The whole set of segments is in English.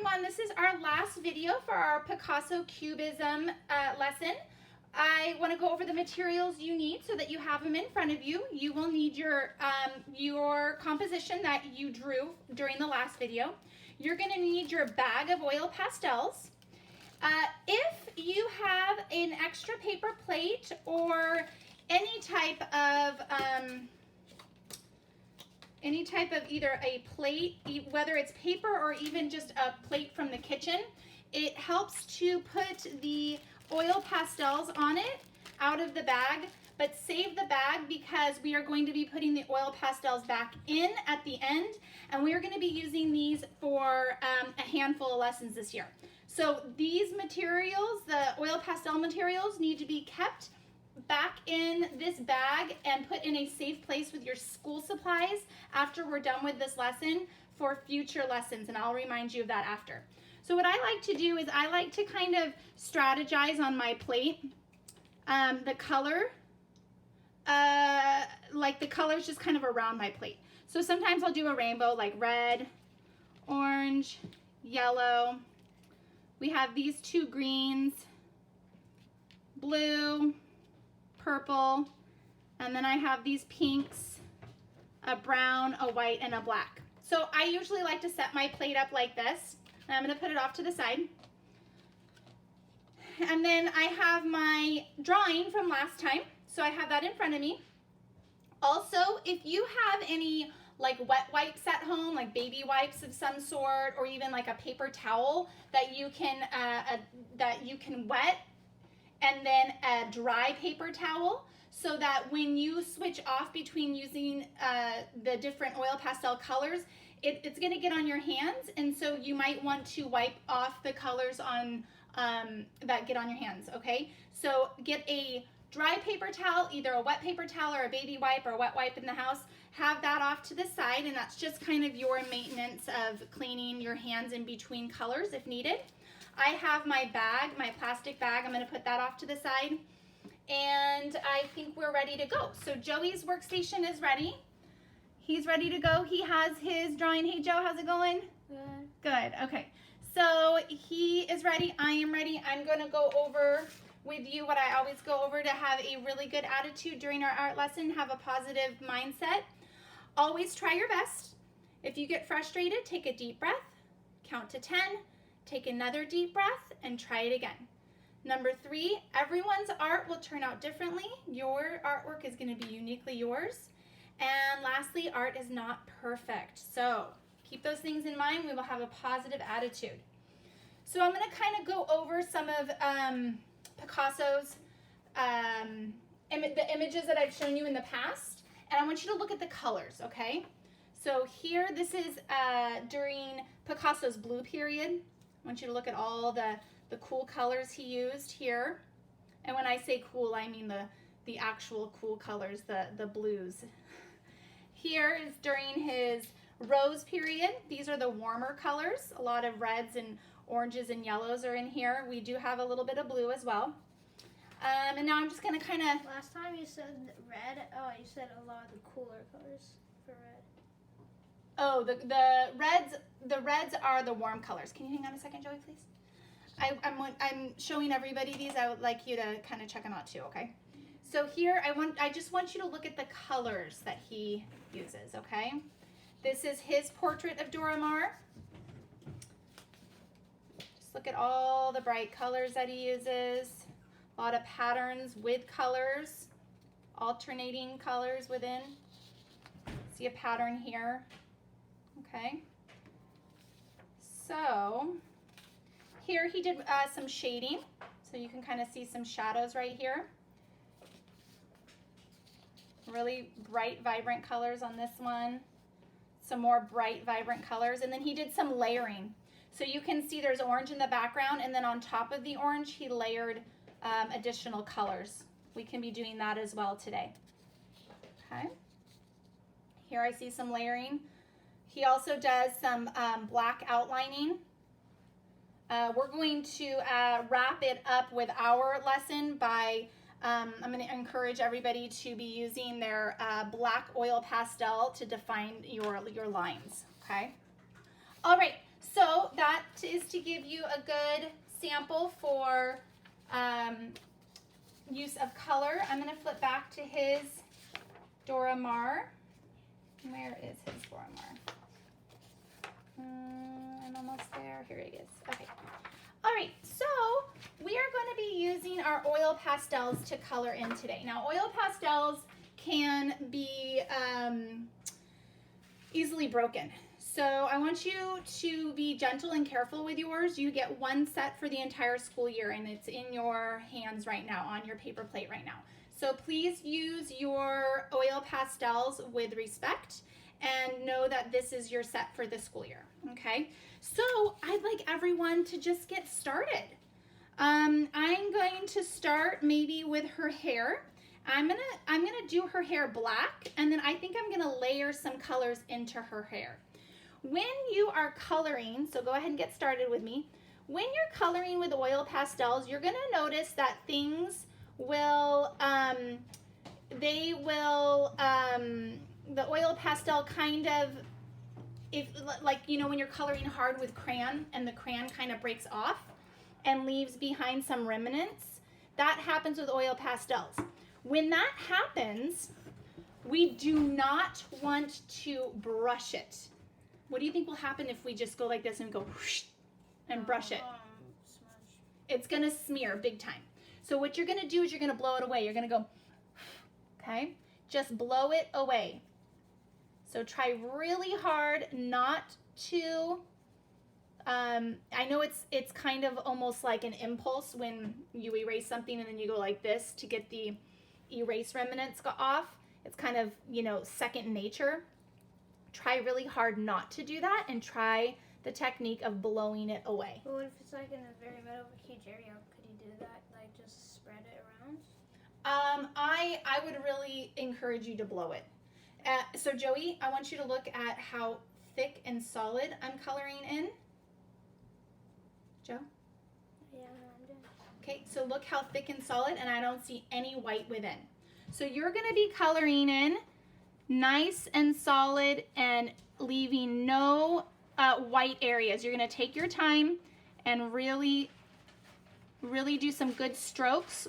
everyone, this is our last video for our Picasso Cubism lesson. I want to go over the materials you need so that you have them in front of you. You will need your composition that you drew during the last video. You're going to need your bag of oil pastels. If you have an extra paper plate or any type of either a plate, whether it's paper or even just a plate from the kitchen, it helps to put the oil pastels on it out of the bag, but save the bag because we are going to be putting the oil pastels back in at the end, and we are going to be using these for a handful of lessons this year. So these materials, the oil pastel materials, need to be kept back in this bag and put in a safe place with your school supplies after we're done with this lesson for future lessons, and I'll remind you of that after. So what I like to do is I like to kind of strategize on my plate the color, like the colors just kind of around my plate. So sometimes I'll do a rainbow like red, orange, yellow. We have these two greens, blue, purple, and then I have these pinks, a brown, a white, and a black. So I usually like to set my plate up like this, and I'm going to put it off to the side. And then I have my drawing from last time, so I have that in front of me. Also, if you have any like wet wipes at home, like baby wipes of some sort, or even like a paper towel that you can wet, and then a dry paper towel, so that when you switch off between using the different oil pastel colors, it's going to get on your hands, and so you might want to wipe off the colors on that get on your hands. Okay, so get a dry paper towel, either a wet paper towel or a baby wipe or a wet wipe in the house. Have that off to the side, and that's just kind of your maintenance of cleaning your hands in between colors if needed. I have my bag, my plastic bag. I'm going to put that off to the side, and I think we're ready to go. So Joey's workstation is ready. He's ready to go. He has his drawing. Hey Joe, how's it going? Good. Good. Okay. So he is ready. I am ready. I'm going to go over with you what I always go over to have a really good attitude during our art lesson, have a positive mindset. Always try your best. If you get frustrated, take a deep breath, count to 10, take another deep breath, and try it again. Number 3, everyone's art will turn out differently. Your artwork is going to be uniquely yours. And lastly, art is not perfect. So keep those things in mind. We will have a positive attitude. So I'm going to kind of go over some of Picasso's the images that I've shown you in the past. And I want you to look at the colors, okay? So here, this is during Picasso's blue period. I want you to look at all the cool colors he used here. And when I say cool, I mean the actual cool colors, the blues. Here is during his rose period. These are the warmer colors. A lot of reds and oranges and yellows are in here. We do have a little bit of blue as well. And now I'm just going to kind of... Last time you said red. Oh, you said a lot of the cooler colors for red. Oh, the reds are the warm colors. Can you hang on a second, Joey, please? I'm showing everybody these. I would like you to kind of check them out too, okay? So here, I just want you to look at the colors that he uses, okay? This is his portrait of Dora Maar. Just look at all the bright colors that he uses. A lot of patterns with colors, alternating colors within. See a pattern here, okay? So here he did some shading, so you can kind of see some shadows right here. Really bright, vibrant colors on this one. Some more bright, vibrant colors, and then he did some layering. So you can see there's orange in the background, and then on top of the orange, he layered additional colors. We can be doing that as well today. Okay. Here I see some layering. He also does some black outlining. We're going to wrap it up with our lesson by, I'm going to encourage everybody to be using their black oil pastel to define your lines. Okay. All right. So that is to give you a good sample for use of color. I'm going to flip back to his Dora Maar. Where is his Dora Maar? I'm almost there. Here he is. Okay. All right, so we are going to be using our oil pastels to color in today. Now, oil pastels can be easily broken. So I want you to be gentle and careful with yours. You get one set for the entire school year, and it's in your hands right now, on your paper plate right now. So please use your oil pastels with respect and know that this is your set for the school year, okay? So I'd like everyone to just get started. I'm going to start maybe with her hair. I'm gonna do her hair black, and then I think I'm gonna layer some colors into her hair. When you are coloring, so go ahead and get started with me. When you're coloring with oil pastels, you're gonna notice that things will, the oil pastel kind of, like, you know, when you're coloring hard with crayon and the crayon kind of breaks off and leaves behind some remnants, that happens with oil pastels. When that happens, we do not want to brush it. What do you think will happen if we just go like this and go whoosh and brush it? Smudge. It's gonna smear big time. So what you're gonna do is you're gonna blow it away. You're gonna go, okay? Just blow it away. So try really hard not to, I know it's kind of almost like an impulse when you erase something and then you go like this to get the erase remnants off. It's kind of, you know, second nature. Try really hard not to do that and try the technique of blowing it away. But what if it's like in the very middle of a huge area? Could you do that? Like just spread it around? I would really encourage you to blow it. So Joey, I want you to look at how thick and solid I'm coloring in. Joe? Yeah, I'm doing. Okay, so look how thick and solid, and I don't see any white within. So you're gonna be coloring in nice and solid and leaving no white areas. You're gonna take your time and really do some good strokes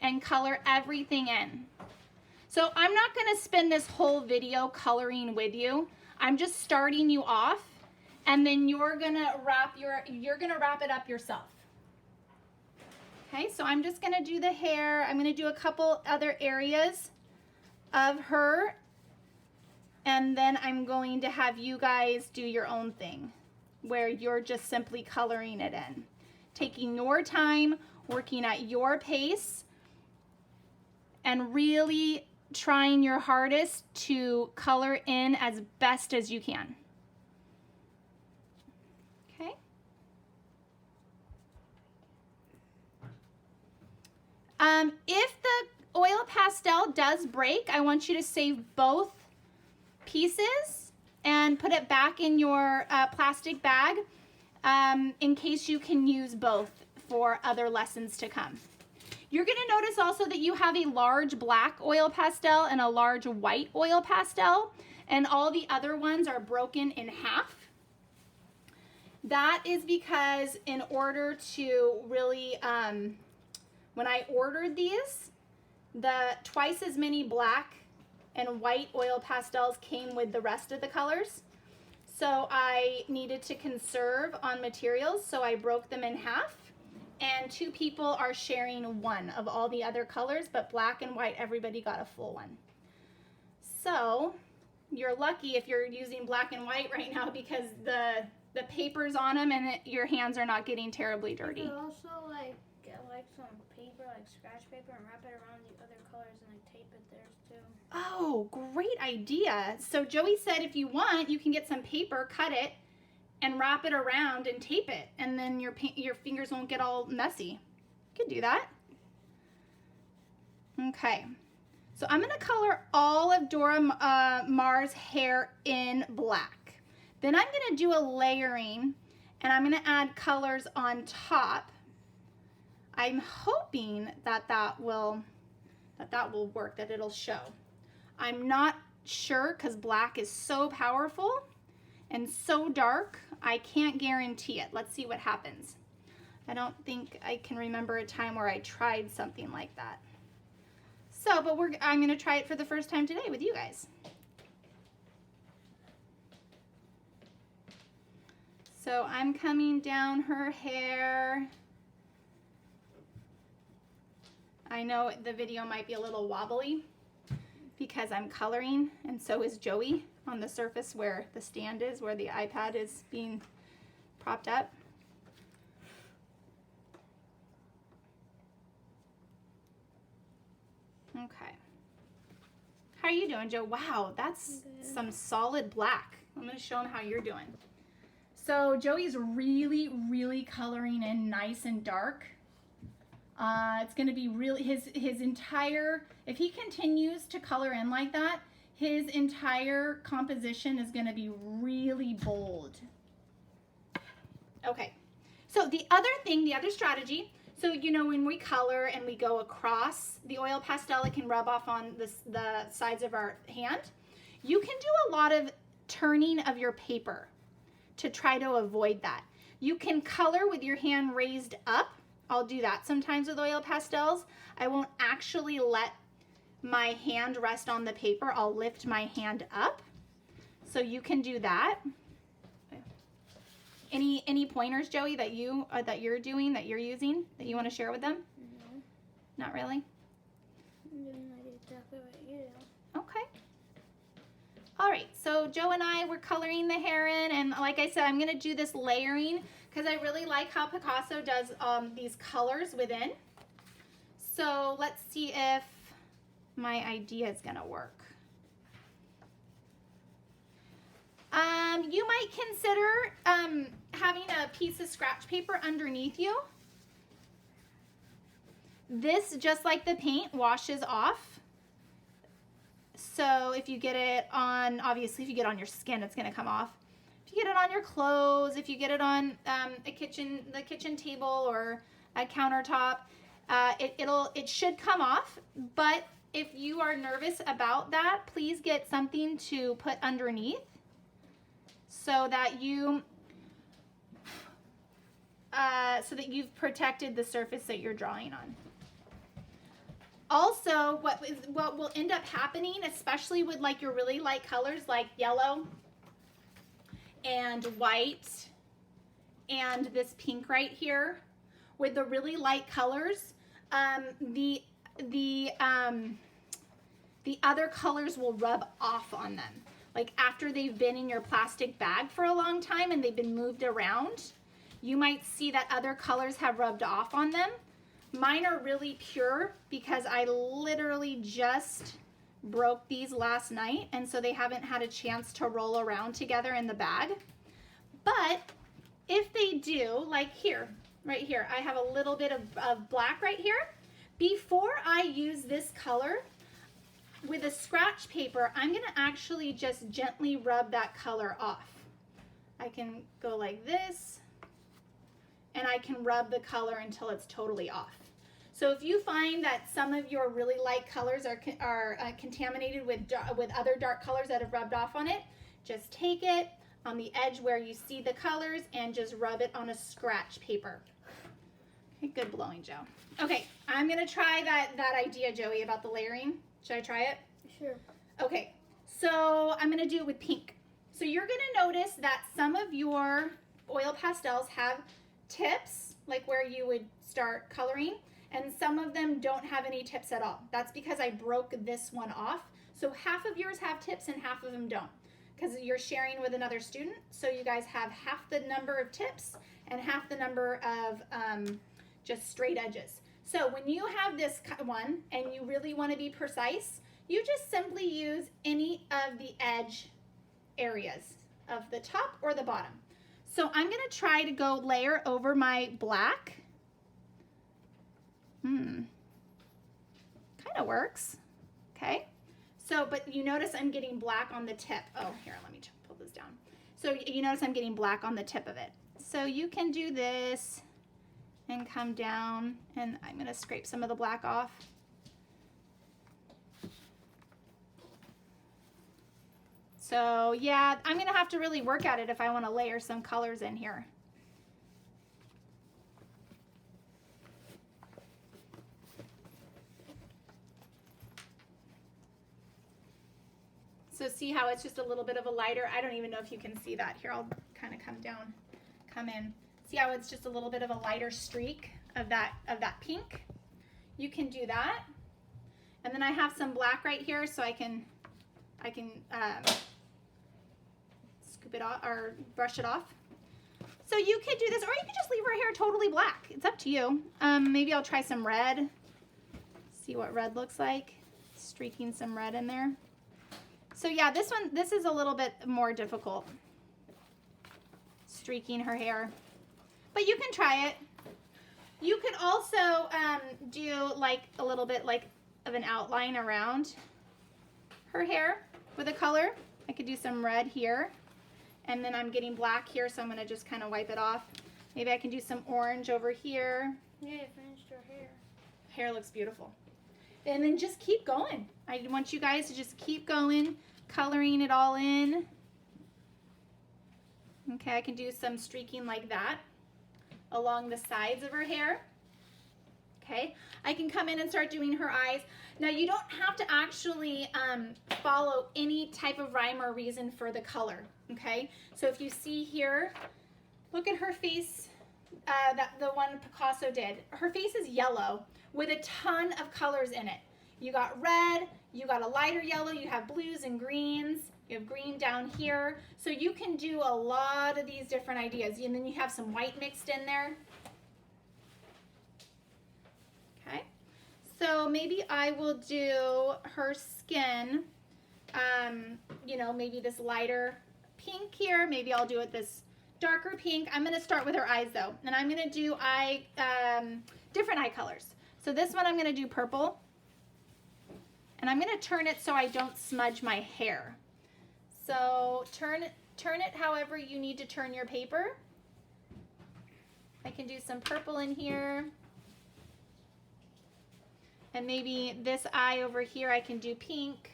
and color everything in. So I'm not gonna spend this whole video coloring with you. I'm just starting you off, and then you're gonna wrap it up yourself. Okay, so I'm just gonna do the hair. I'm gonna do a couple other areas of her, and then I'm going to have you guys do your own thing where you're just simply coloring it in, taking your time, working at your pace, and really trying your hardest to color in as best as you can. Okay? If the oil pastel does break, I want you to save both pieces and put it back in your plastic bag in case you can use both for other lessons to come. You're going to notice also that you have a large black oil pastel and a large white oil pastel, and all the other ones are broken in half. That is because in order to really, when I ordered these, the twice as many black and white oil pastels came with the rest of the colors. So I needed to conserve on materials, so I broke them in half. And 2 people are sharing one of all the other colors, but black and white, everybody got a full one. So you're lucky if you're using black and white right now because the paper's on them and your hands are not getting terribly dirty. You could also like get like some paper, like scratch paper, and wrap it around the other colors and like tape it there too. Oh, great idea. So Joey said if you want, you can get some paper, cut it, and wrap it around and tape it, and then your fingers won't get all messy. You can do that. Okay, so I'm gonna color all of Dora Maar's hair in black. Then I'm gonna do a layering, and I'm gonna add colors on top. I'm hoping that will work, that it'll show. I'm not sure because black is so powerful and so dark, I can't guarantee it. Let's see what happens. I don't think I can remember a time where I tried something like that. So, but I'm gonna try it for the first time today with you guys. So I'm coming down her hair. I know the video might be a little wobbly because I'm coloring, and so is Joey on the surface where the stand is, where the iPad is being propped up. Okay. How are you doing, Joe? Wow, that's some solid black. I'm going to show them how you're doing. So Joey's really, really coloring in nice and dark. It's going to be really, his entire, if he continues to color in like that, his entire composition is going to be really bold. Okay, so the other thing, the other strategy, so you know when we color and we go across the oil pastel, it can rub off on the sides of our hand. You can do a lot of turning of your paper to try to avoid that. You can color with your hand raised up. I'll do that sometimes with oil pastels. I won't actually let my hand rest on the paper. I'll lift my hand up. So you can do that. Any pointers, Joey, that you're doing, that you're using, that you want to share with them? No. Not really? I'm doing like exactly what you do. Okay. All right, so Joe and I were coloring the hair in, and like I said, I'm going to do this layering because I really like how Picasso does these colors within. So let's see if my idea is going to work. You might consider having a piece of scratch paper underneath you. This, just like the paint, washes off. So if you get it on, obviously if you get it on your skin, it's going to come off. If you get it on your clothes, if you get it on the kitchen table or a countertop, it should come off. But if you are nervous about that, please get something to put underneath so that you've protected the surface that you're drawing on. Also, what will end up happening, especially with like your really light colors like yellow and white and this pink right here, with the really light colors, the other colors will rub off on them. Like after they've been in your plastic bag for a long time and they've been moved around, you might see that other colors have rubbed off on them. Mine are really pure because I literally just broke these last night, and so they haven't had a chance to roll around together in the bag. But if they do, like here, right here, I have a little bit of black right here. Before I use this color, with a scratch paper, I'm gonna actually just gently rub that color off. I can go like this, and I can rub the color until it's totally off. So if you find that some of your really light colors are contaminated with other dark colors that have rubbed off on it, just take it on the edge where you see the colors and just rub it on a scratch paper. Okay, good blowing, Joe. Okay, I'm gonna try that idea, Joey, about the layering. Should I try it? Sure. Okay, so I'm gonna do it with pink. So you're gonna notice that some of your oil pastels have tips, like where you would start coloring, and some of them don't have any tips at all. That's because I broke this one off. So half of yours have tips and half of them don't, because you're sharing with another student. So you guys have half the number of tips and half the number of just straight edges. So when you have this one and you really want to be precise, you just simply use any of the edge areas of the top or the bottom. So I'm going to try to go layer over my black. Kind of works. Okay. So, but you notice I'm getting black on the tip. Oh, here, let me pull this down. So you notice I'm getting black on the tip of it. So you can do this and come down, and I'm going to scrape some of the black off. So yeah, I'm gonna have to really work at it if I want to layer some colors in here. So see how it's just a little bit of a lighter, I don't even know if you can see that. Here, I'll kind of come down, come in. See how it's just a little bit of a lighter streak of that pink? You can do that. And then I have some black right here, so I can scoop it off or brush it off. So you could do this, or you could just leave her hair totally black. It's up to you. Maybe I'll try some red. See what red looks like. Streaking some red in there. So yeah, this is a little bit more difficult. Streaking her hair. But you can try it. You could also do like a little bit like of an outline around her hair with a color. I could do some red here. And then I'm getting black here, so I'm going to just kind of wipe it off. Maybe I can do some orange over here. Yeah, you finished your hair. Hair looks beautiful. And then just keep going. I want you guys to just keep going, coloring it all in. Okay, I can do some streaking like that along the sides of her hair. Okay, I can come in and start doing her eyes. Now you don't have to actually follow any type of rhyme or reason for the color. Okay, so if you see here, look at her face, the one Picasso did. Her face is yellow with a ton of colors in it. You got red, you got a lighter yellow, you have blues and greens, you have green down here. So you can do a lot of these different ideas. And then you have some white mixed in there. Okay, so maybe I will do her skin, you know, maybe this lighter pink here. Maybe I'll do it this darker pink. I'm going to start with her eyes though, and I'm going to do different eye colors. So this one I'm going to do purple, and I'm going to turn it so I don't smudge my hair. So turn it however you need to turn your paper. I can do some purple in here. And maybe this eye over here I can do pink.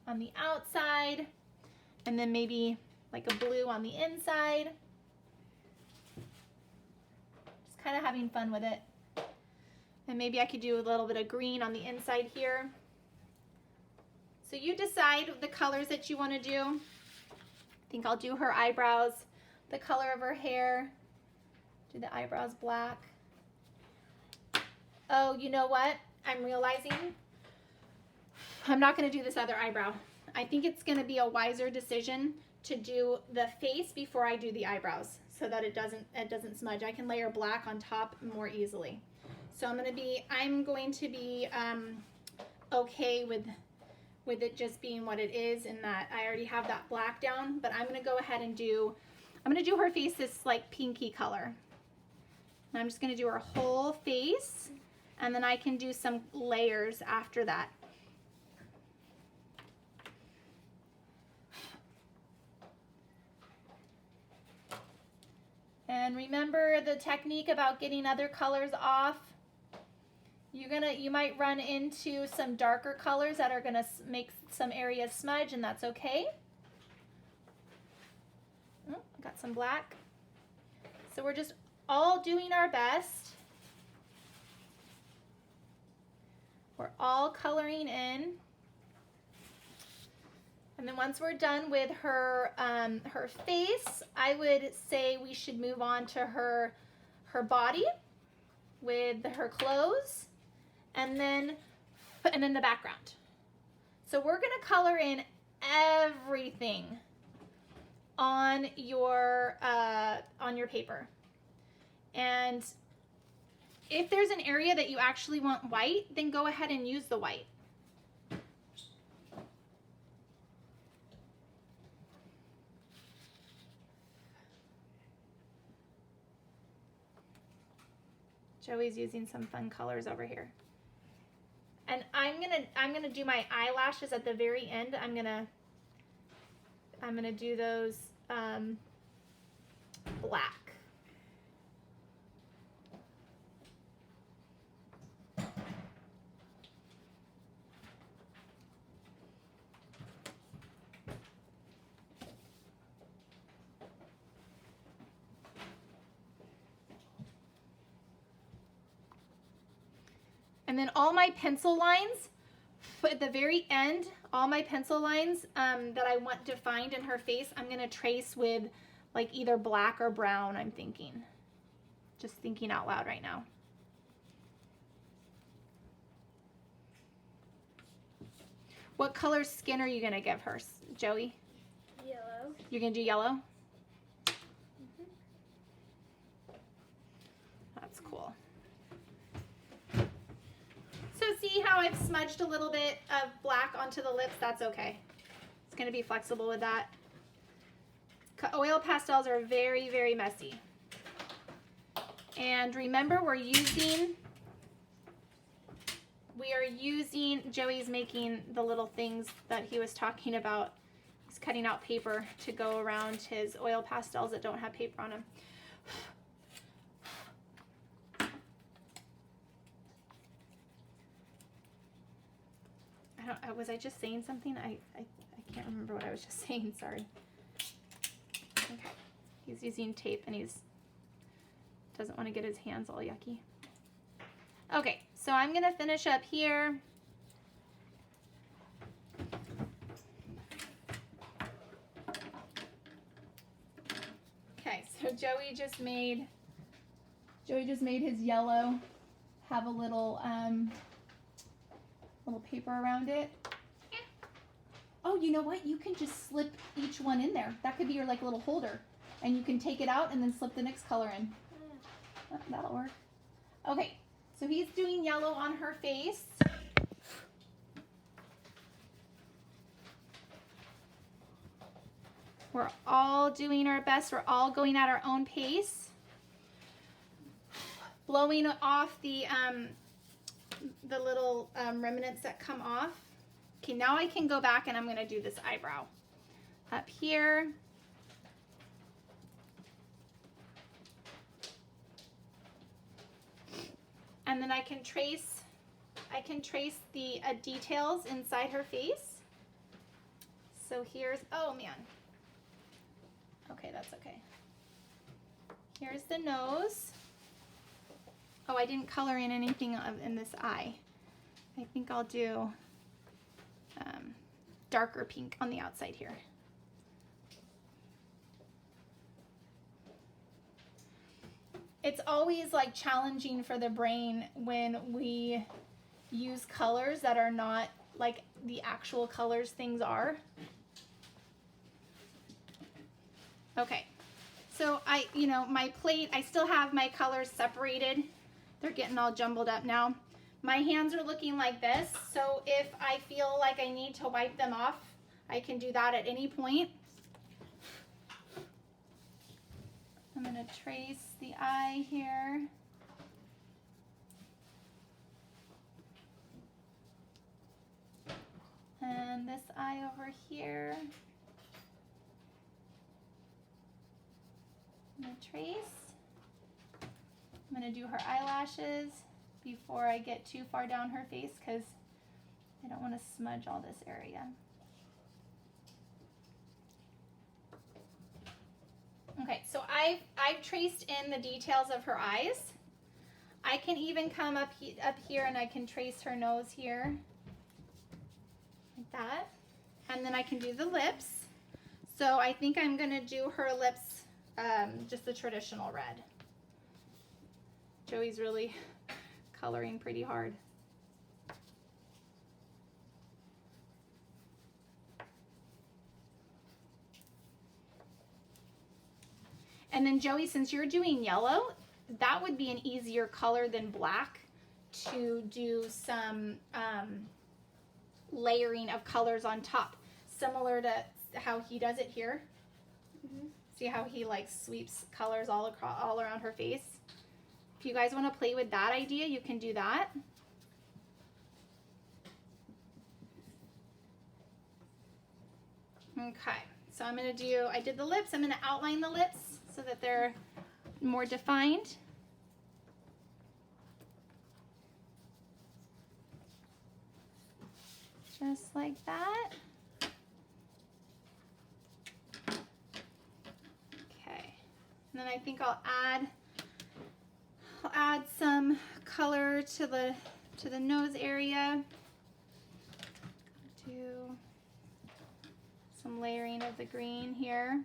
On the outside. And then maybe like a blue on the inside. Just kind of having fun with it. And maybe I could do a little bit of green on the inside here. So you decide the colors that you want to do. I think I'll do her eyebrows, the color of her hair. Do the eyebrows black. Oh, you know what? I'm realizing I'm not going to do this other eyebrow. I think it's going to be a wiser decision to do the face before I do the eyebrows so that it doesn't smudge. I can layer black on top more easily. So I'm going to be okay with it just being what it is, in that I already have that black down, but I'm going to go ahead and I'm going to do her face this like pinky color. And I'm just going to do her whole face, and then I can do some layers after that. And remember the technique about getting other colors off. You might run into some darker colors that are going to make some areas smudge, and that's okay. Oh, got some black. So we're just all doing our best. We're all coloring in. And then once we're done with her her face, I would say we should move on to her body with her clothes, and then the background. So we're going to color in everything on your paper. And if there's an area that you actually want white, then go ahead and use the white. Joey's using some fun colors over here. And I'm gonna do my eyelashes at the very end. I'm gonna do those black. And then all my pencil lines, at the very end, all my pencil lines that I want defined in her face, I'm gonna trace with like either black or brown, I'm thinking. Just thinking out loud right now. What color skin are you gonna give her, Joey? Yellow. You're gonna do yellow? That's cool. So see how I've smudged a little bit of black onto the lips? That's okay. It's gonna be flexible with that. Oil pastels are very, very messy. And remember, Joey's making the little things that he was talking about. He's cutting out paper to go around his oil pastels that don't have paper on them. Was I just saying something? I can't remember what I was just saying, sorry. Okay, he's using tape and doesn't want to get his hands all yucky. Okay, so I'm gonna finish up here. Okay, so Joey just made his yellow have a little paper around it. Oh, you know what? You can just slip each one in there. That could be your like little holder. And you can take it out and then slip the next color in. Oh, that'll work. Okay, so he's doing yellow on her face. We're all doing our best. We're all going at our own pace. Blowing off the little remnants that come off. Okay, now I can go back and I'm gonna do this eyebrow. Up here. And then I can trace the details inside her face. So here's, oh man. Okay, that's okay. Here's the nose. Oh, I didn't color in anything in this eye. I think I'll do darker pink on the outside here. It's always like challenging for the brain when we use colors that are not like the actual colors things are. Okay, so my plate, I still have my colors separated. They're getting all jumbled up now. My hands are looking like this, so if I feel like I need to wipe them off, I can do that at any point. I'm going to trace the eye here. And this eye over here. I'm going to trace. I'm going to do her eyelashes before I get too far down her face because I don't want to smudge all this area. Okay, so I've traced in the details of her eyes. I can even come up here and I can trace her nose here, like that. And then I can do the lips. So I think I'm gonna do her lips just the traditional red. Joey's really coloring pretty hard. And then Joey, since you're doing yellow, that would be an easier color than black to do some layering of colors on top, similar to how he does it here. Mm-hmm. See how he like sweeps colors all around her face? If you guys want to play with that idea, you can do that. Okay, so I'm going to do, I did the lips, I'm going to outline the lips so that they're more defined. Just like that. Okay, and then I think I'll add some color to to the nose area. Do some layering of the green here.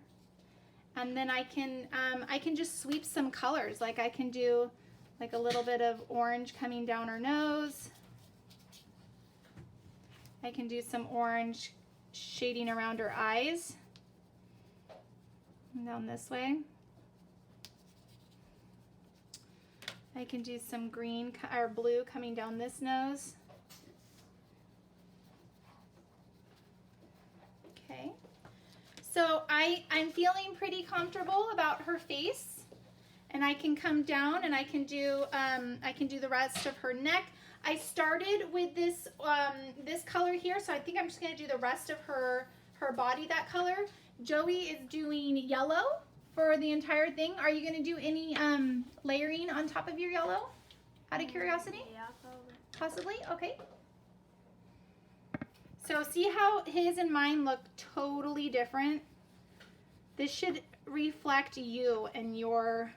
And then I can just sweep some colors. Like I can do like a little bit of orange coming down her nose. I can do some orange shading around her eyes. And down this way. I can do some green or blue coming down this nose. Okay. So I'm feeling pretty comfortable about her face, and I can come down and I can do the rest of her neck. I started with this this color here, so I think I'm just gonna do the rest of her body that color. Joey is doing yellow for the entire thing. Are you gonna do any layering on top of your yellow? Out of curiosity? Yeah, probably. Possibly. Okay. So see how his and mine look totally different? This should reflect you and your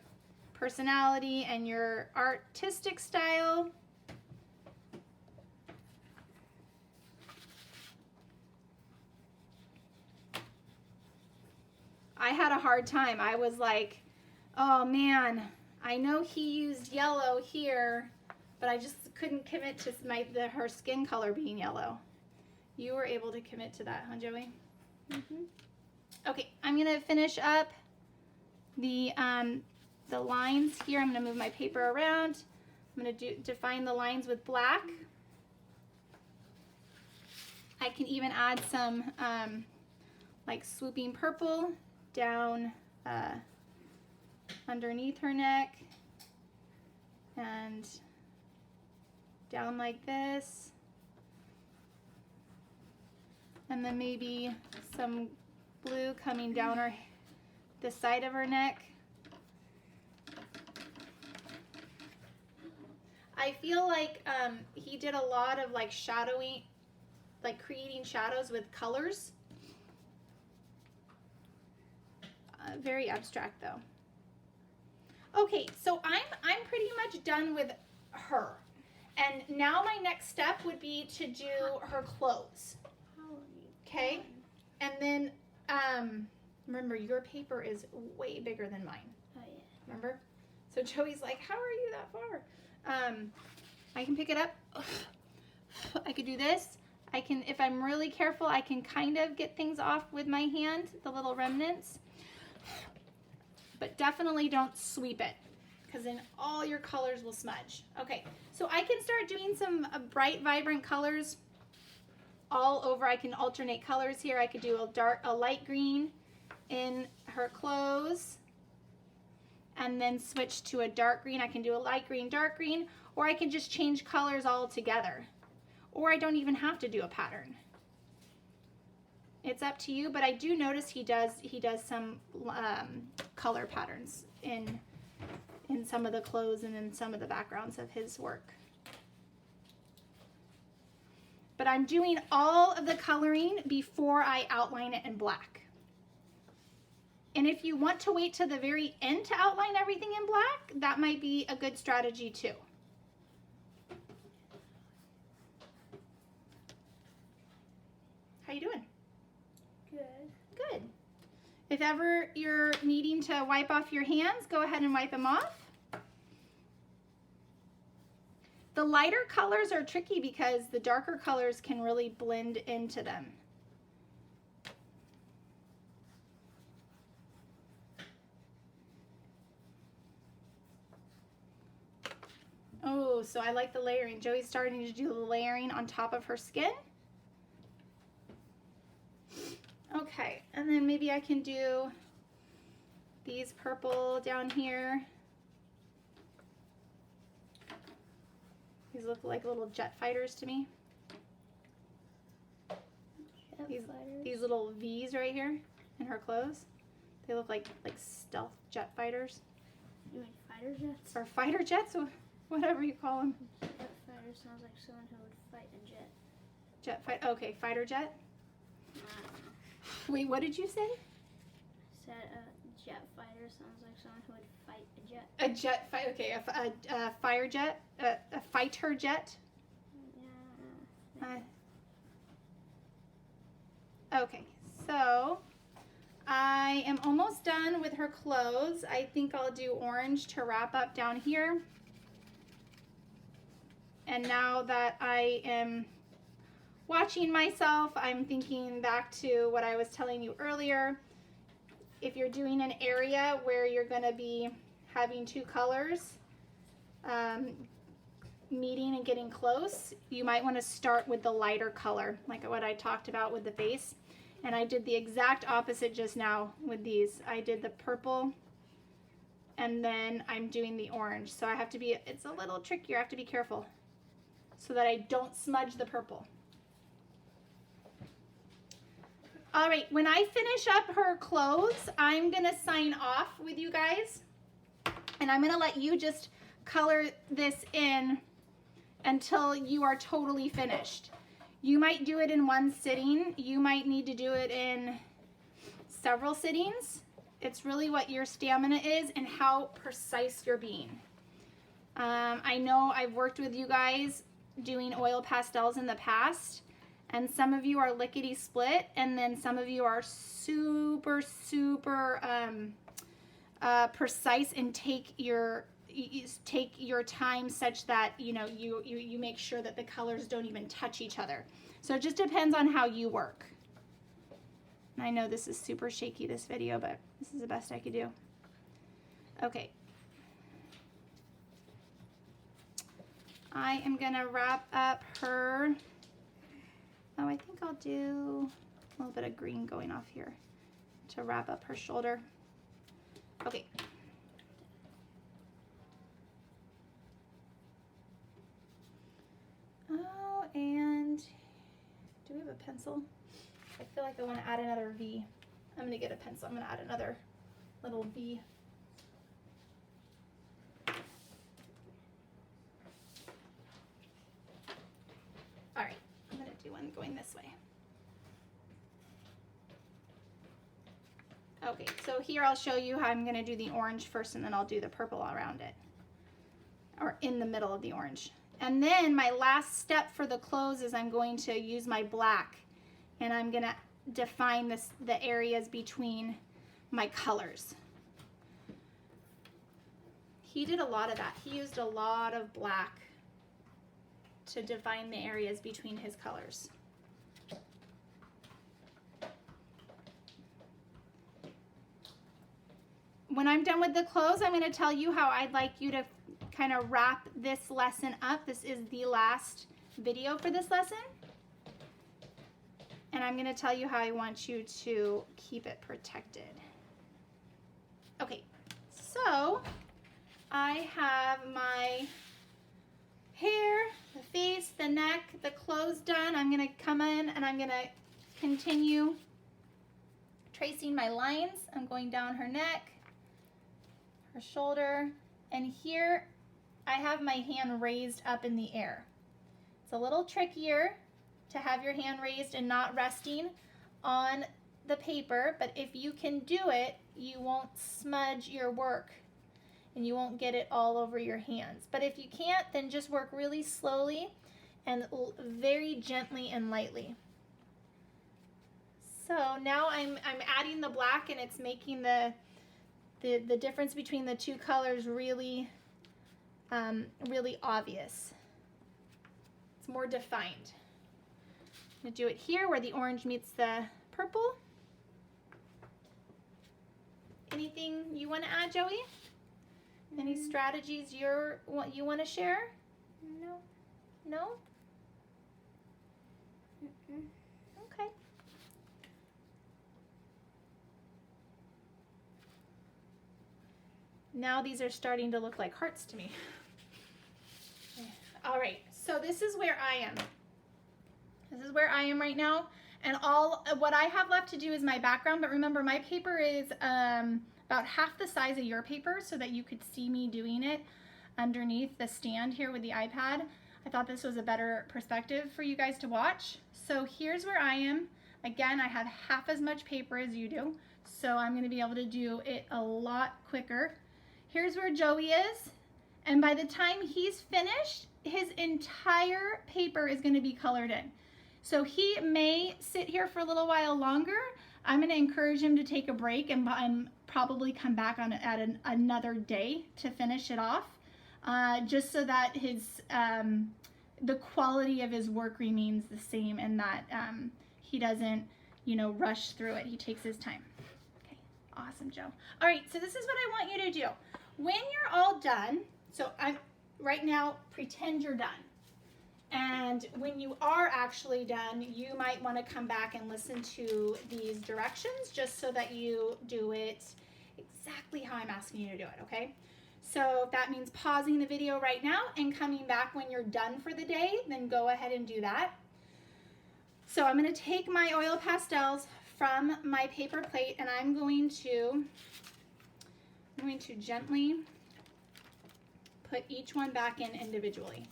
personality and your artistic style. I had a hard time. I was like, oh man, I know he used yellow here, but I just couldn't commit to her skin color being yellow. You were able to commit to that, huh, Joey? Mm-hmm. Okay, I'm gonna finish up the lines here. I'm gonna move my paper around. I'm gonna define the lines with black. I can even add some like swooping purple down underneath her neck and down like this. And then maybe some blue coming down the side of her neck. I feel like he did a lot of like shadowing, like creating shadows with colors. Very abstract though. Okay, so I'm pretty much done with her. And now my next step would be to do her clothes. Okay, and then remember your paper is way bigger than mine. Oh yeah. Remember? So Joey's like, how are you that far? I can pick it up. I could do this. I can, if I'm really careful, I can kind of get things off with my hand, the little remnants. But definitely don't sweep it, because then all your colors will smudge. Okay, so I can start doing some bright, vibrant colors all over. I can alternate colors here. I could do a light green in her clothes and then switch to a dark green. I can do a light green, dark green, or I can just change colors all together. Or I don't even have to do a pattern. It's up to you, but I do notice he does some color patterns in some of the clothes and in some of the backgrounds of his work. But I'm doing all of the coloring before I outline it in black. And if you want to wait to the very end to outline everything in black, that might be a good strategy too. How you doing? Good. Good. If ever you're needing to wipe off your hands, go ahead and wipe them off. The lighter colors are tricky because the darker colors can really blend into them. Oh, so I like the layering. Joey's starting to do the layering on top of her skin. Okay, and then maybe I can do these purple down here. These look like little jet fighters to me. These little V's right here in her clothes. They look like stealth jet fighters. You mean fighter jets? Or fighter jets, whatever you call them. Jet fighter sounds like someone who would fight a jet. Jet fight. Okay, fighter jet. I don't know. Wait, what did you say? I said a jet fighter sounds like someone who would fight a jet. A jet fight. Okay, a fire jet. A fighter jet. Okay, so I am almost done with her clothes. I think I'll do orange to wrap up down here. And now that I am watching myself, I'm thinking back to what I was telling you earlier. If you're doing an area where you're going to be having two colors meeting and getting close, you might want to start with the lighter color, like what I talked about with the face. And I did the exact opposite just now with these. I did the purple and then I'm doing the orange. So I have to be, it's a little trickier, I have to be careful so that I don't smudge the purple. All right, when I finish up her clothes, I'm gonna sign off with you guys and I'm gonna let you just color this in until you are totally finished. You might do it in one sitting. You might need to do it in several sittings. It's really what your stamina is and how precise you're being. I know I've worked with you guys doing oil pastels in the past, and some of you are lickety split, and then some of you are super precise and take your time such that you make sure that the colors don't even touch each other. So it just depends on how you work. And I know this is super shaky, this video, but this is the best I could do. Okay. I am gonna wrap up her, oh, I think I'll do a little bit of green going off here to wrap up her shoulder. Okay. Oh, and do we have a pencil? I feel like I want to add another V. I'm going to get a pencil. I'm going to add another little V. All right, I'm going to do one going this way. Okay, so here I'll show you how I'm going to do the orange first, and then I'll do the purple around it, or in the middle of the orange. And then my last step for the clothes is I'm going to use my black and I'm going to define the areas between my colors. He did a lot of that. He used a lot of black to define the areas between his colors. When I'm done with the clothes, I'm going to tell you how I'd like you to kind of wrap this lesson up. This is the last video for this lesson. And I'm going to tell you how I want you to keep it protected. Okay, so I have my hair, the face, the neck, the clothes done. I'm going to come in and I'm going to continue tracing my lines. I'm going down her neck, her shoulder, and here I have my hand raised up in the air. It's a little trickier to have your hand raised and not resting on the paper, but if you can do it, you won't smudge your work and you won't get it all over your hands. But if you can't, then just work really slowly and very gently and lightly. So now I'm adding the black, and it's making the difference between the two colors really really obvious. It's more defined. I'm going to do it here where the orange meets the purple. Anything you want to add, Joey? Any strategies you want to share? No. No? Okay. Now these are starting to look like hearts to me. All right, so this is where I am. This is where I am right now. And all what I have left to do is my background, but remember my paper is about half the size of your paper so that you could see me doing it underneath the stand here with the iPad. I thought this was a better perspective for you guys to watch. So here's where I am. Again, I have half as much paper as you do, so I'm going to be able to do it a lot quicker. Here's where Joey is, and by the time he's finished, his entire paper is going to be colored in. So he may sit here for a little while longer. I'm going to encourage him to take a break and probably come back on another day to finish it off, just so that his the quality of his work remains the same, and that he doesn't, you know, rush through it. He takes his time. Okay, awesome, Joe. All right, so this is what I want you to do. When you're all done, so right now, pretend you're done. And when you are actually done, you might want to come back and listen to these directions just so that you do it exactly how I'm asking you to do it, okay? So if that means pausing the video right now and coming back when you're done for the day, then go ahead and do that. So I'm going to take my oil pastels from my paper plate, and I'm going to gently put each one back in individually.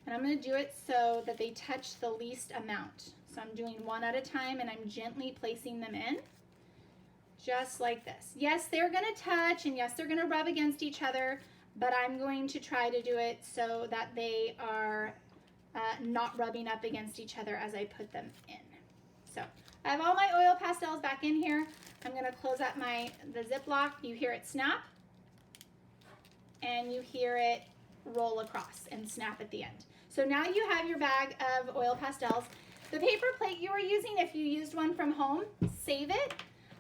And I'm going to do it so that they touch the least amount. So I'm doing one at a time, and I'm gently placing them in, just like this. Yes, they're going to touch, and yes, they're going to rub against each other, but I'm going to try to do it so that they are not rubbing up against each other as I put them in. So I have all my oil pastels back in here. I'm going to close up the Ziploc. You hear it snap, and you hear it roll across and snap at the end. So now you have your bag of oil pastels. The paper plate you are using, if you used one from home, save it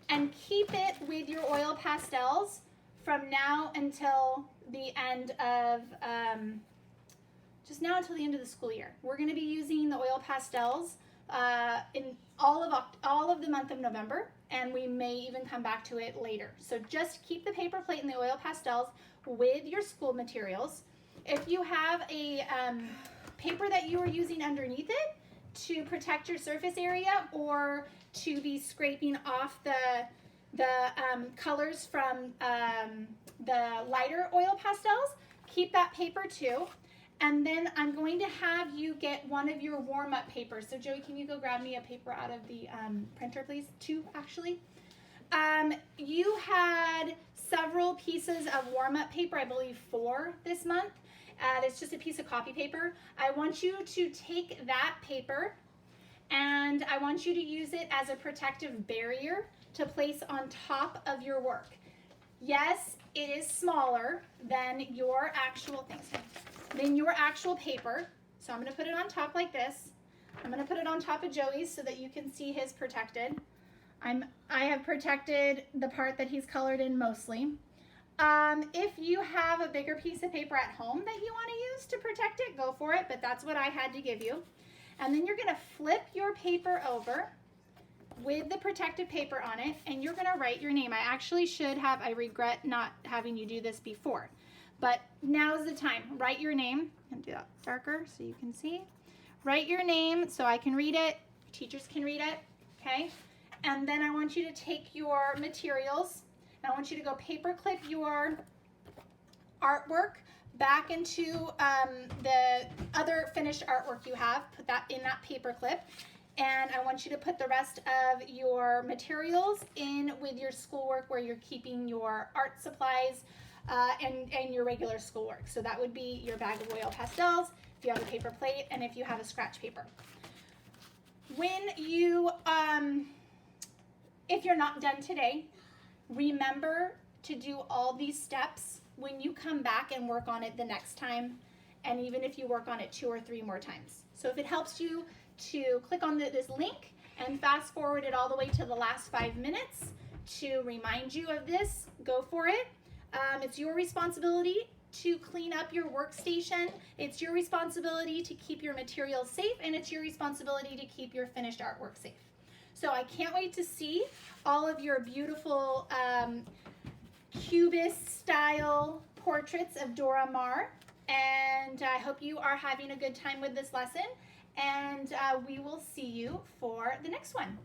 and keep it with your oil pastels from now until the end of, just now until the end of the school year. We're going to be using the oil pastels in all of the month of November, and we may even come back to it later. So just keep the paper plate and the oil pastels with your school materials. If you have a paper that you are using underneath it to protect your surface area, or to be scraping off the colors from the lighter oil pastels, keep that paper too. And then I'm going to have you get one of your warm-up papers. So Joey, can you go grab me a paper out of the printer, please? 2, actually. You had several pieces of warm-up paper, I believe 4 this month. It's just a piece of copy paper. I want you to take that paper, and I want you to use it as a protective barrier to place on top of your work. Yes, it is smaller than your actual paper. So I'm going to put it on top like this. I'm going to put it on top of Joey's so that you can see his protected. I have protected the part that he's colored in mostly. If you have a bigger piece of paper at home that you want to use to protect it, go for it, but that's what I had to give you. And then you're going to flip your paper over with the protective paper on it, and you're going to write your name. I actually should have, I regret not having you do this before, but now's the time. Write your name, and do that darker so you can see. Write your name so I can read it, teachers can read it, okay? And then I want you to take your materials, and I want you to go paper clip your artwork back into the other finished artwork you have. Put that in that paper clip. And I want you to put the rest of your materials in with your schoolwork, where you're keeping your art supplies and your regular schoolwork. So that would be your bag of oil pastels, if you have a paper plate, and if you have a scratch paper. When you, if you're not done today, remember to do all these steps when you come back and work on it the next time, and even if you work on it 2 or 3 more times. So if it helps you to click on this link and fast forward it all the way to the last 5 minutes to remind you of this, go for it. It's your responsibility to clean up your workstation. It's your responsibility to keep your materials safe, and it's your responsibility to keep your finished artwork safe. So I can't wait to see all of your beautiful Cubist style portraits of Dora Maar, and I hope you are having a good time with this lesson, and we will see you for the next one.